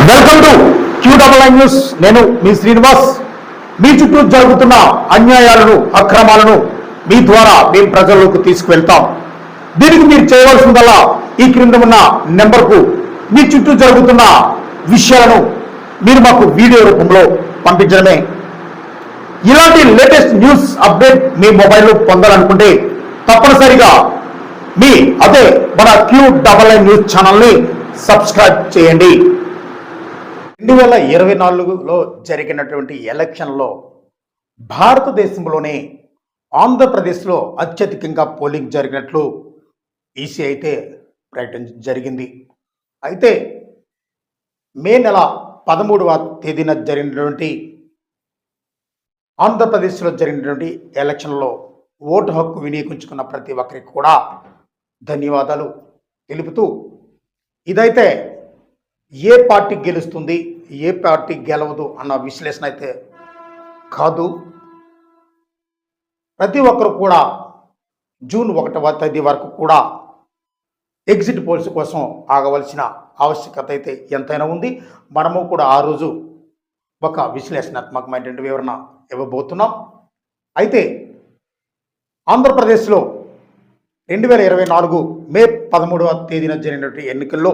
Welcome to QNN news. నేను మీ శ్రీనివాస్. మీ చుట్టూ జరుగుతున్న అన్యాయాలను, అక్రమాలను మీ ద్వారా మేము ప్రజల్లోకి తీసుకువెళ్తాం. దీనికి మీరు చేయవలసిందల్లా ఈ క్రింద ఉన్న నెంబర్కు మీ చుట్టూ జరుగుతున్న విషయాలను మీరు మాకు వీడియో రూపంలో పంపించడమే. ఇలాంటి లేటెస్ట్ న్యూస్ అప్డేట్ మీ మొబైల్లో పొందాలనుకుంటే తప్పనిసరిగా మన QNN న్యూస్ ఛానల్ని సబ్స్క్రైబ్ చేయండి. 2024లో జరిగినటువంటి ఎలక్షన్లో భారతదేశంలోనే ఆంధ్రప్రదేశ్లో అత్యధికంగా పోలింగ్ జరిగినట్లు ఈసీ అయితే ప్రకటించడం జరిగింది. అయితే మే నెల 13వ తేదీన జరిగినటువంటి ఆంధ్రప్రదేశ్లో జరిగినటువంటి ఎలక్షన్లో ఓటు హక్కు వినియోగించుకున్న ప్రతి ఒక్కరికి కూడా ధన్యవాదాలు తెలుపుతూ, ఇదైతే ఏ పార్టీ గెలుస్తుంది, ఏ పార్టీ గెలవదు అన్న విశ్లేషణ అయితే కాదు. ప్రతి ఒక్కరు కూడా జూన్ 1వ తేదీ వరకు కూడా ఎగ్జిట్ పోల్స్ కోసం ఆగవలసిన ఆవశ్యకత అయితే ఎంతైనా ఉంది. మనము కూడా ఆ రోజు ఒక విశ్లేషణాత్మకమైనటువంటి వివరణ ఇవ్వబోతున్నాం. అయితే ఆంధ్రప్రదేశ్లో 2024 మే 13వ తేదీన జరిగినటువంటి ఎన్నికల్లో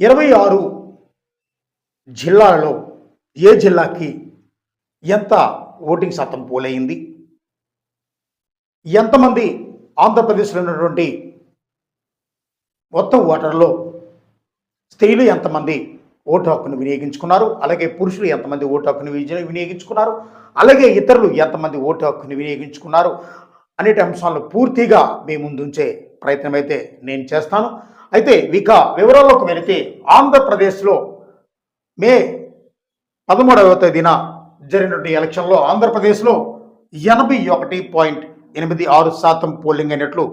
26 జిల్లాలలో ఏ జిల్లాకి ఎంత ఓటింగ్ శాతం పోలైంది, ఎంతమంది ఆంధ్రప్రదేశ్లో ఉన్నటువంటి మొత్తం ఓటర్లో స్త్రీలు ఎంతమంది ఓటు హక్కును వినియోగించుకున్నారు, అలాగే పురుషులు ఎంతమంది ఓటు హక్కును వినియోగించుకున్నారు, అలాగే ఇతరులు ఎంతమంది ఓటు హక్కును వినియోగించుకున్నారు అనేటి అంశాలను పూర్తిగా మీ ముందుంచే ప్రయత్నం అయితే నేను చేస్తాను. అయితే ఇక వివరాల్లోకి వెళితే ఆంధ్రప్రదేశ్లో మే 13వ తేదీన జరిగినటువంటి ఎలక్షన్లో ఆంధ్రప్రదేశ్లో 81.86% పోలింగ్ అయినట్లు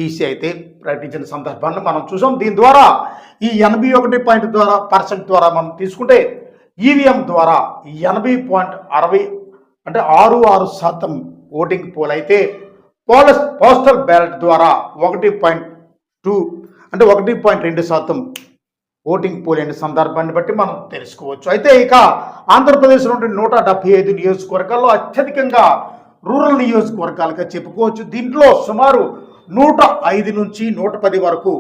ఈసీ అయితే ప్రకటించిన సందర్భాన్ని మనం చూసాం. దీని ద్వారా ఈ 81% ద్వారా మనం తీసుకుంటే ఈవీఎం ద్వారా 80.60 అంటే 66% ఓటింగ్ పోల్ అయితే పోస్టల్ బ్యాలెట్ ద్వారా 1.2 అంటే 1.2% ఓటింగ్ పోల్ అయిన సందర్భాన్ని బట్టి మనం తెలుసుకోవచ్చు. అయితే ఇక ఆంధ్రప్రదేశ్లో 175 నియోజకవర్గాల్లో అత్యధికంగా రూరల్ నియోజకవర్గాలుగా చెప్పుకోవచ్చు. దీంట్లో సుమారు 105 నుంచి 110 వరకు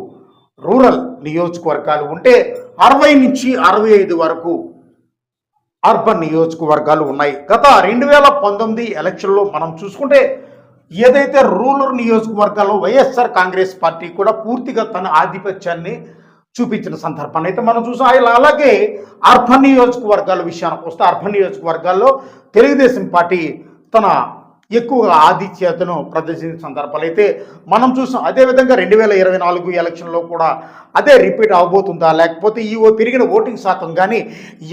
రూరల్ నియోజకవర్గాలు ఉంటే 60 నుంచి 65 వరకు అర్బన్ నియోజకవర్గాలు ఉన్నాయి. గత 2019 ఎలక్షన్లో మనం చూసుకుంటే ఏదైతే రూరల్ నియోజకవర్గాల్లో వైఎస్ఆర్ కాంగ్రెస్ పార్టీ కూడా పూర్తిగా తన ఆధిపత్యాన్ని చూపించిన సందర్భాన్ని అయితే మనం చూసాం. అలాగే అర్బన్ నియోజకవర్గాల విషయానికి వస్తే అర్బన్ నియోజకవర్గాల్లో తెలుగుదేశం పార్టీ తన ఎక్కువగా ఆధిక్యతను ప్రదర్శించిన సందర్భాలు అయితే మనం చూసాం. అదేవిధంగా 2024 ఎలక్షన్లో కూడా అదే రిపీట్ అవబోతుందా, లేకపోతే ఈ పెరిగిన ఓటింగ్ శాతం కానీ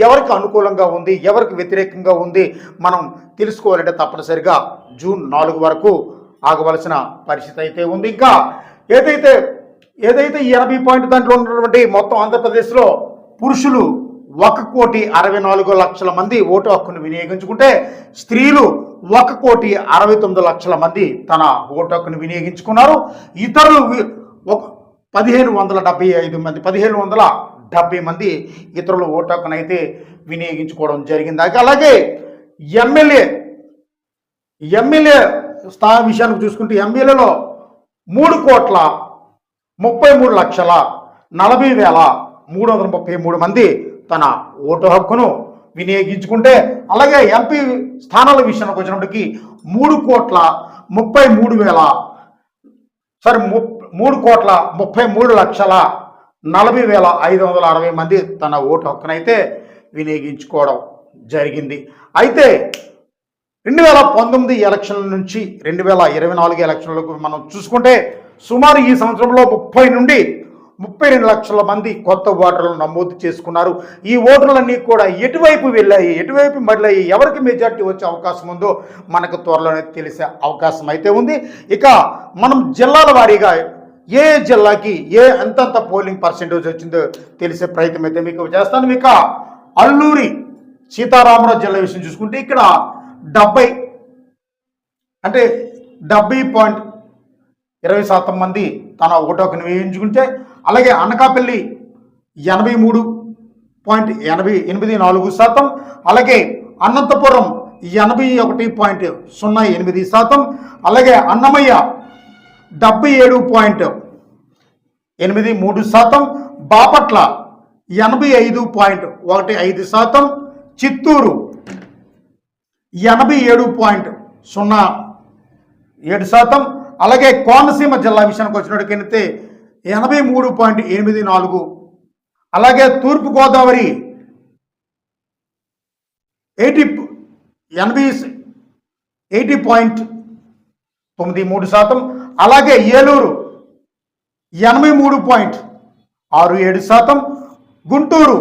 ఎవరికి అనుకూలంగా ఉంది, ఎవరికి వ్యతిరేకంగా ఉంది మనం తెలుసుకోవాలంటే తప్పనిసరిగా జూన్ 4 వరకు ఆగవలసిన పరిస్థితి అయితే ఉంది. ఇంకా ఏదైతే ఈ 80 పాయింట్ దాంట్లో ఉన్నటువంటి మొత్తం ఆంధ్రప్రదేశ్లో పురుషులు 1,64,00,000 మంది ఓటు హక్కును వినియోగించుకుంటే స్త్రీలు 1,69,00,000 మంది తన ఓటు హక్కును వినియోగించుకున్నారు. ఇతరులు 1,770 మంది ఇతరుల ఓటు హక్కును అయితే వినియోగించుకోవడం జరిగింది. అలాగే ఎమ్మెల్యే స్థాయి విషయానికి చూసుకుంటే ఎమ్మెల్యేలో 3,33,40,333 మంది తన ఓటు హక్కును వినియోగించుకుంటే, అలాగే ఎంపీ స్థానాల విషయానికి వచ్చినప్పటికీ 3,33,40,560 మంది తన ఓటు హక్కునైతే వినియోగించుకోవడం జరిగింది. అయితే 2019 ఎలక్షన్ల నుంచి 2024 ఎలక్షన్లకు మనం చూసుకుంటే సుమారు ఈ సంవత్సరంలో 30 నుండి 32 లక్షల మంది కొత్త ఓటర్లను నమోదు చేసుకున్నారు. ఈ ఓటర్లన్నీ కూడా ఎటువైపు వెళ్ళాయి, ఎటువైపు మళ్ళీ ఎవరికి మెజార్టీ వచ్చే అవకాశం ఉందో మనకు త్వరలోనే తెలిసే అవకాశం అయితే ఉంది. ఇక మనం జిల్లాల వారీగా ఏ జిల్లాకి ఎంతంత పోలింగ్ పర్సెంటేజ్ వచ్చిందో తెలిసే ప్రయత్నం అయితే మీకు చేస్తాను. ఇక అల్లూరి సీతారామరాజు జిల్లా విషయం చూసుకుంటే ఇక్కడ 70.20% మంది తన ఓటు హక్కును వినియోగించుకుంటే, అలాగే అనకాపల్లి 83, 81.84%, అలాగే అనంతపురం 81.08%, అలాగే అన్నమయ్య 77.83%, బాపట్ల 85.15%, చిత్తూరు 87.07%, అలాగే కోనసీమ జిల్లా విషయానికి వచ్చినట్టుకైతే 83.84%, అలాగే తూర్పుగోదావరి 80.93%, అలాగే ఏలూరు 83.67%, గుంటూరు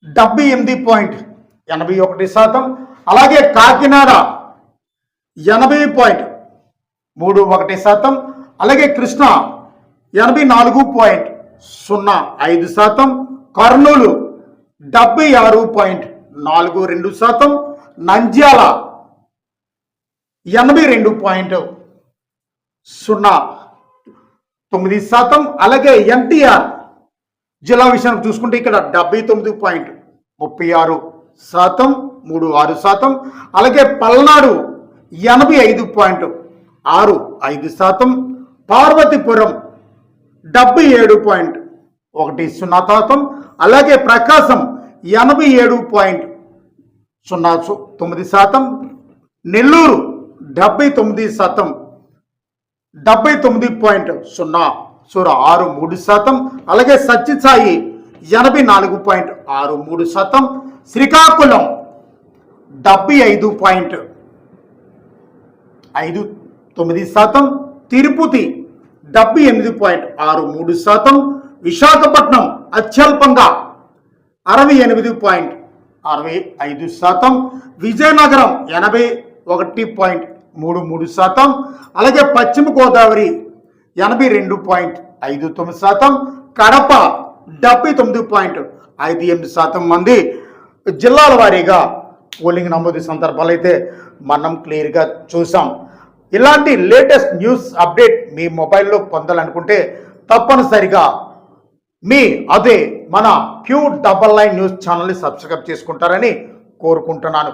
78.81%, అలాగే కాకినాడ 80.31%, అలాగే కృష్ణా 84.05%, కర్నూలు 76.42%, నంద్యాల 82.09%, అలాగే ఎన్టీఆర్ జిల్లా విషయానికి చూసుకుంటే ఇక్కడ 79.36%, అలాగే పల్నాడు 85.65%, పార్వతీపురం 77.10%, అలాగే ప్రకాశం 87.09%, నెల్లూరు 79.63%, అలాగే సత్యసాయి 84.63%, శ్రీకాకుళం 75.59%, తిరుపతి 78.63%, విశాఖపట్నం అత్యల్పంగా 68.65%, విజయనగరం 81.33%, అలాగే పశ్చిమ గోదావరి 82.59%, కడప 79.58% మంది జిల్లాల వారీగా పోలింగ్ నమోదు సందర్భాలు అయితే మనం క్లియర్గా చూసాం. ఇలాంటి లేటెస్ట్ న్యూస్ అప్డేట్ మీ మొబైల్లో పొందాలనుకుంటే తప్పనిసరిగా మన Q99 న్యూస్ ఛానల్ని సబ్స్క్రైబ్ చేసుకుంటారని కోరుకుంటున్నాను.